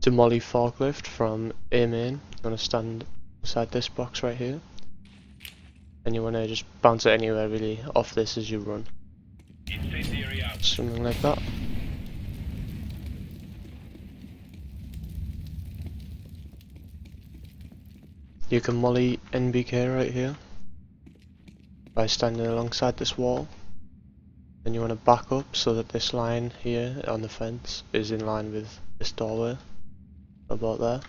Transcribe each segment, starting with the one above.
demolly forklift from A main. You want to stand inside this box right here, and you want to just bounce it anywhere really off this as you run. Something like that. You can molly NBK right here by standing alongside this wall. Then you want to back up so that this line here on the fence is in line with this doorway, about there.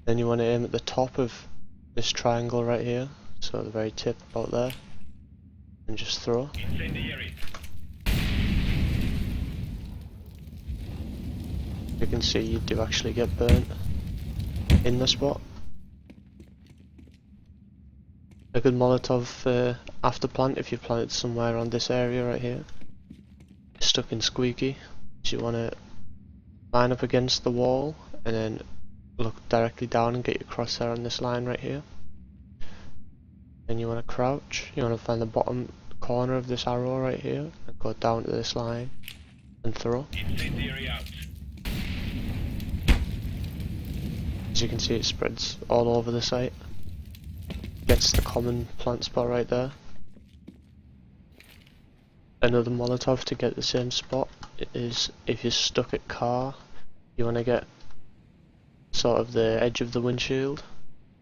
Then you want to aim at the top of this triangle right here, so at the very tip about there, and just throw. You can see you do actually get burnt in the spot. A good Molotov after plant, if you planted somewhere around this area right here, stuck in squeaky, so you want to line up against the wall and then look directly down and get your crosshair on this line right here. Then you want to crouch, you want to find the bottom corner of this arrow right here and go down to this line and throw. As you can see, it spreads all over the site. Gets the common plant spot right there. Another Molotov to get the same spot is if you're stuck at car, you want to get sort of the edge of the windshield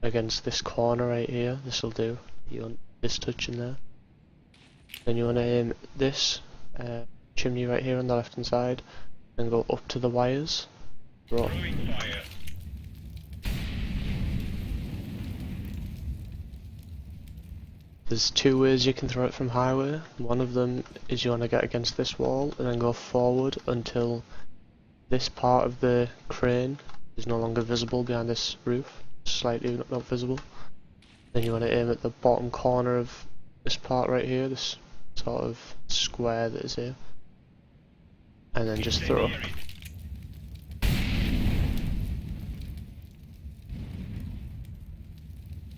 against this corner right here. This will do. You want this touching there. Then you want to aim this chimney right here on the left hand side and go up to the wires. Throw. There's two ways you can throw it from highway. One of them is you want to get against this wall and then go forward until this part of the crane is no longer visible behind this roof, slightly not visible. Then you want to aim at the bottom corner of this part right here, this sort of square that is here, and then just throw.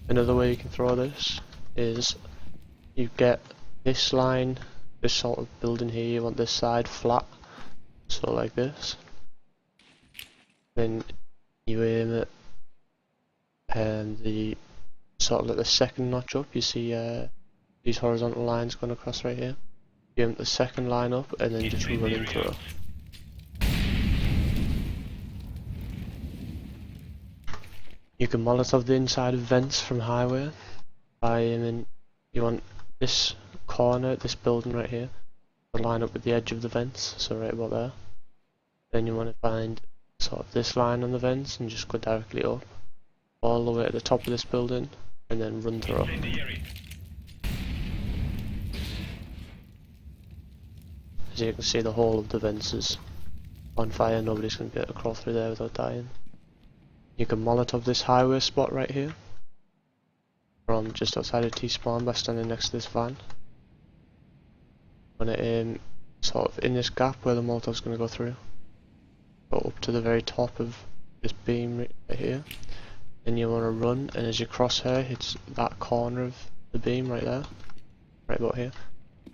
Another way you can throw this is you get this line, this sort of building here, you want this side flat, so like this. Then you aim at the sort of like the second notch up, you see these horizontal lines going across right here. You aim at the second line up and then just run and throw. You can Molotov the inside of vents from highway by aiming, you want this corner, this building right here, to line up with the edge of the vents, so right about there. Then you want to find sort of this line on the vents and just go directly up, all the way to the top of this building, and then run through. As you can see, the whole of the vents is on fire, nobody's going to be able to crawl through there without dying. You can Molotov this highway spot right here from just outside of T-spawn by standing next to this van. Want to aim sort of in this gap where the Molotov's going to go through. Go up to the very top of this beam right here. Then you want to run, and as your crosshair hits that corner of the beam right there, right about here,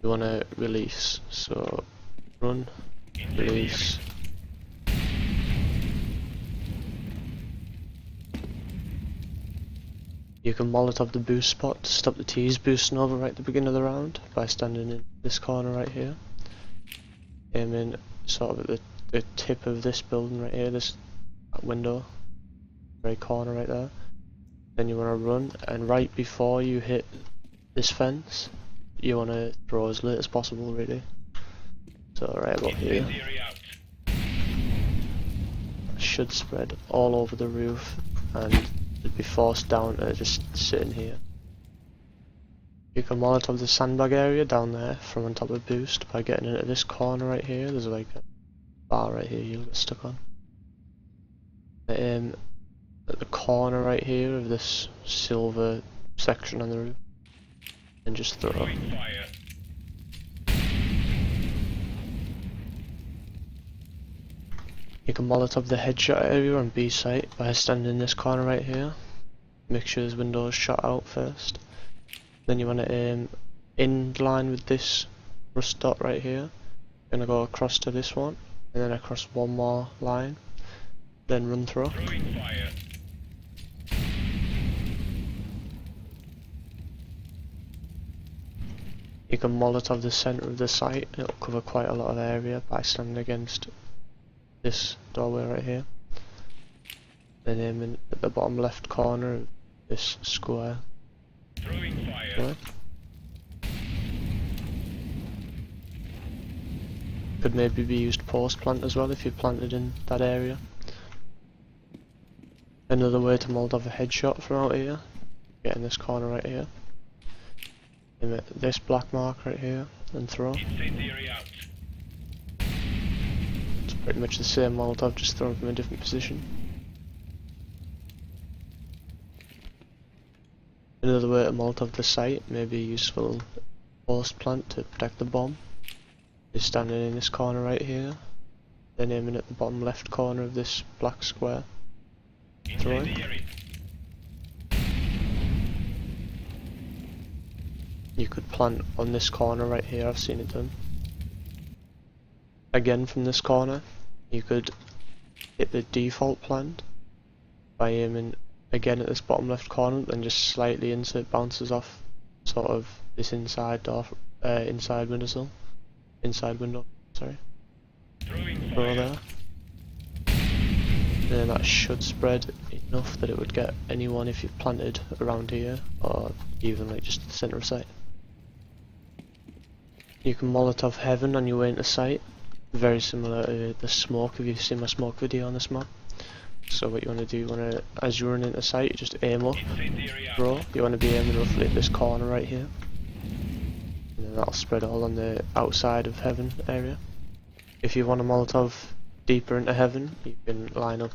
you want to release. So run, release. You can Molotov the boost spot to stop the T's boosting over right at the beginning of the round by standing in this corner right here. Aiming sort of at the tip of this building right here, this window, very corner right there. Then you want to run, and right before you hit this fence, you want to throw as late as possible really. So right about here. Should spread all over the roof and be forced down to just sitting here. You can Molotov the sandbag area down there from on top of boost by getting into this corner right here. There's like a bar right here you'll get stuck on. At the corner right here of this silver section on the roof, and just throw. You can Molotov the headshot area on B site by standing in this corner right here. Make sure this window is shot out first. Then you want to aim in line with this rust dot right here. You're going to go across to this one, and then across one more line. then run through. Throwing fire. You can Molotov the centre of the site, it'll cover quite a lot of area by standing against this doorway right here. Then aiming at the bottom left corner of this square. Throwing fire. Right. Could maybe be used post plant as well if you planted in that area. Another way to Molotov a headshot from out here, get in this corner right here. Aim at this black mark right here and throw. Incendiary out. It's pretty much the same Molotov, just thrown from a different position. Another way to Molotov the site, maybe a useful post plant to protect the bomb, is standing in this corner right here, then aiming at the bottom left corner of this black square. Throwing. Incendiary. You could plant on this corner right here, I've seen it done. Again from this corner, you could hit the default plant by aiming again at this bottom left corner, then just slightly into it, bounces off sort of this inside door, inside window, sorry. Throwing Throw fire. there. And then that should spread enough that it would get anyone if you planted around here, or even like just the centre of site. You can Molotov heaven on your way into site, very similar to the smoke if you've seen my smoke video on this map. So what you want to do, as you run into site, you just aim up, Incendiary out. throw. You want to be aiming roughly at this corner right here, and then that'll spread all on the outside of heaven area. If you want a Molotov deeper into heaven, you can line up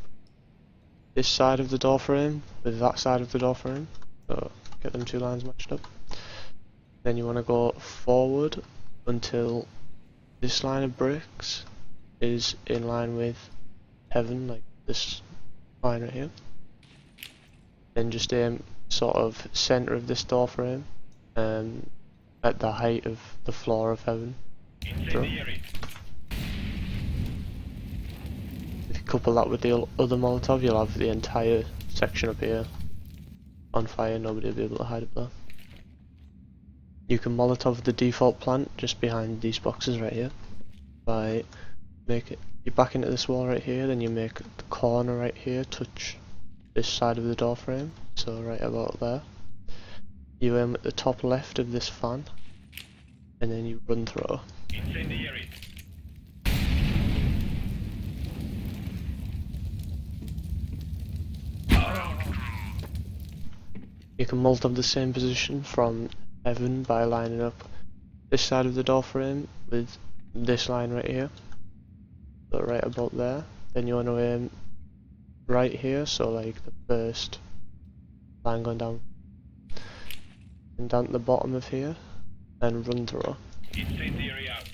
this side of the door frame with that side of the door frame, so get them two lines matched up. Then you want to go forward until this line of bricks is in line with heaven, like this line right here. Then just aim sort of centre of this door frame, at the height of the floor of heaven. Incendiary. If you couple that with the other Molotov, you'll have the entire section up here on fire, nobody will be able to hide up there. You can Molotov the default plant just behind these boxes right here by you back into this wall right here, then you make the corner right here touch this side of the door frame, so right about there. You aim at the top left of this fan, and then you run through. Incendiary. You can Molotov the same position from heaven by lining up this side of the door frame with this line right here, so right about there. Then you want to aim right here, so like the first line going down and down to the bottom of here, and run through. Incendiary out.